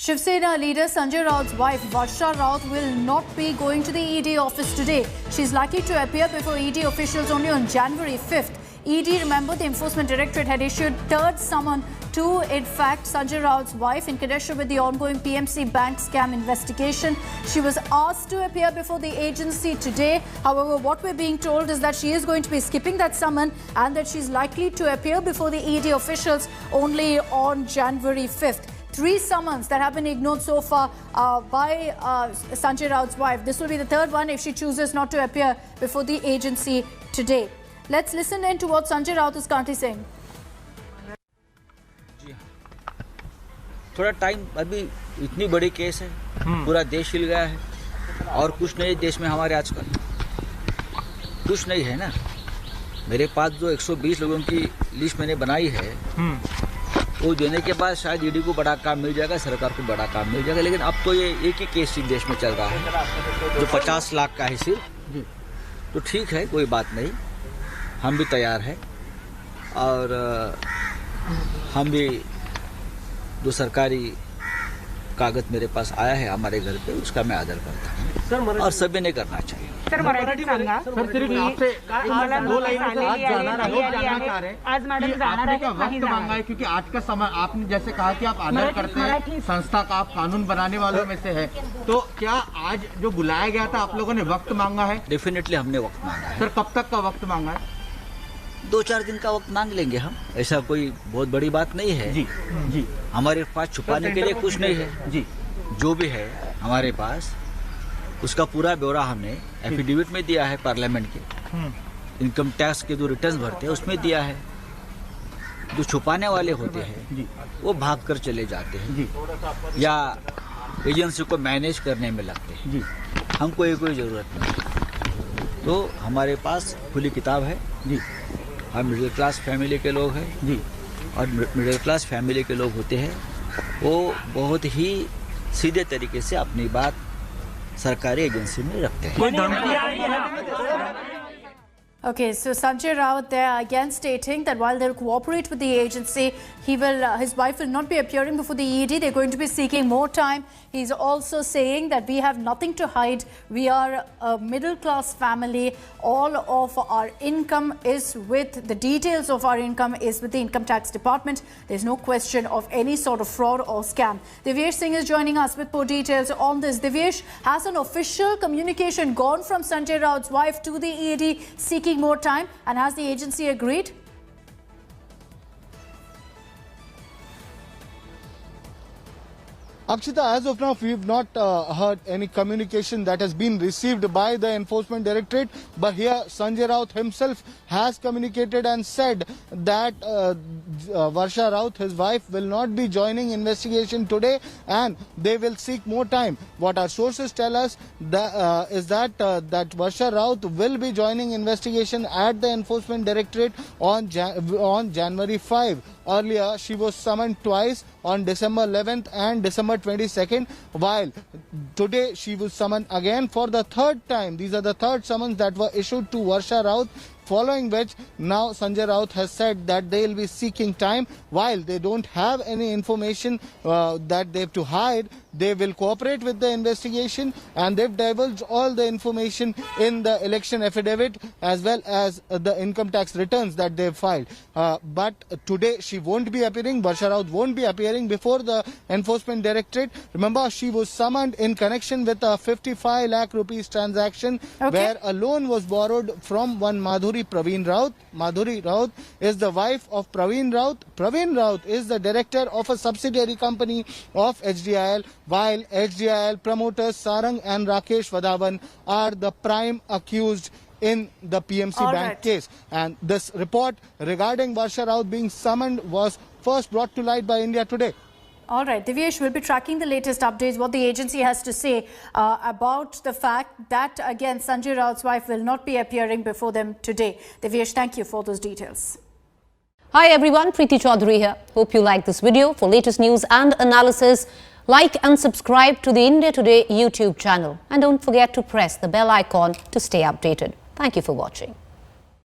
Shiv Sena leader Sanjay Raut's wife Varsha Raut will not be going to the ED office today. She's likely to appear before ED officials only on January 5th. ED, remember, the Enforcement Directorate had issued third summon to, in fact, Sanjay Raut's wife in connection with the ongoing PMC bank scam investigation. She was asked to appear before the agency today. However, what we're being told is that she is going to be skipping that summon and that she's likely to appear before the ED officials only on January 5th. 3 summons that have been ignored so far by Sanjay Raut's wife. This will be the third one if she chooses not to appear before the agency today. Let's listen in to what Sanjay Raut is currently saying. थोड़ा time, अभी इतनी बड़ी case है, पूरा देश हिल गया है और कुछ नहीं देश में हमारे आजकल, कुछ नहीं है ना। मेरे पास जो 120 लोगों की लिस्ट मैंने बनाई है, वो देने के बाद शायद ईडी को बड़ा काम मिल जाएगा, सरकार को बड़ा काम मिल जाएगा। लेकिन अब तो ये एक ही केस देश में चल रहा है जो 50 लाख का है सिर्फ। तो ठीक है, कोई बात नहीं, हम भी तैयार हैं और हम भी जो सरकारी कागज मेरे पास आया है हमारे घर पे, उसका मैं आदर करता हूँ और सभी ने करना चाहिए। सर मराठीत सांगा, तुम्हाला 2 लाइन आज मॅडम जाणार आहे, वक्त मांगा है क्योंकि आज का समय, आपने जैसे कहा कि आप आदर करते हैं संस्था का, आप कानून बनाने वालों में से है, तो क्या आज जो बुलाया गया था आप लोगों ने वक्त मांगा है? डेफिनेटली हमने वक्त मांगा है। सर कब तक का वक्त मांगा है? 2-4 दिन का वक्त मांग लेंगे हम, ऐसा कोई बहुत बड़ी बात नहीं है। जी हमारे पास छुपाने के लिए कुछ नहीं है। जी, जो भी है हमारे पास उसका पूरा ब्यौरा हमने एफिडेविट में दिया है, पार्लियामेंट के इनकम टैक्स के जो रिटर्न्स भरते हैं उसमें दिया है। जो छुपाने वाले होते हैं वो भाग कर चले जाते हैं या एजेंसी को मैनेज करने में लगते हैं। हमको ये कोई ज़रूरत नहीं। तो हमारे पास खुली किताब है। हम मिडिल क्लास फैमिली के लोग हैं और मिडिल क्लास फैमिली के लोग होते हैं वो बहुत ही सीधे तरीके से अपनी बात सरकारी एजेंसी में रखते हैं। Okay, so Sanjay Raut there again stating that while they'll cooperate with the agency, his wife will not be appearing before the ED. They're going to be seeking more time. He's also saying that we have nothing to hide. We are a middle-class family. All of our income is the details of our income is with the Income Tax Department. There's no question of any sort of fraud or scam. Divyesh Singh is joining us with more details on this. Divyesh, has an official communication gone from Sanjay Raut's wife to the ED seeking more time, and has the agency agreed? Akshita, as of now, we've not heard any communication that has been received by the Enforcement Directorate. But here, Sanjay Raut himself has communicated and said that Varsha Raut, his wife, will not be joining investigation today and they will seek more time. What our sources tell us is that Varsha Raut will be joining investigation at the Enforcement Directorate on January 5. Earlier, she was summoned twice on December 11th and December 22nd, while today she was summoned again for the third time. These are the third summons that were issued to Varsha Raut, following which now Sanjay Raut has said that they will be seeking time. While they don't have any information that they have to hide, they will cooperate with the investigation and they've divulged all the information in the election affidavit as well as the income tax returns that they've filed. But today she won't be appearing. Varsha Raut won't be appearing before the Enforcement Directorate. Remember, she was summoned in connection with a 55 lakh rupees transaction where a loan was borrowed from one Madhuri Praveen Raut. Madhuri Raut is the wife of Praveen Raut. Praveen Raut is the director of a subsidiary company of HDIL, while HDIL promoters Sarang and Rakesh Vadhavan are the prime accused in the PMC bank case. And this report regarding Varsha Raut being summoned was first brought to light by India Today. All right, Divyesh, we'll be tracking the latest updates, what the agency has to say about the fact that, again, Sanjay Raut's wife will not be appearing before them today. Divyesh, thank you for those details. Hi everyone, Preeti Chaudhary here. Hope you like this video. For latest news and analysis, like and subscribe to the India Today YouTube channel. And don't forget to press the bell icon to stay updated. Thank you for watching.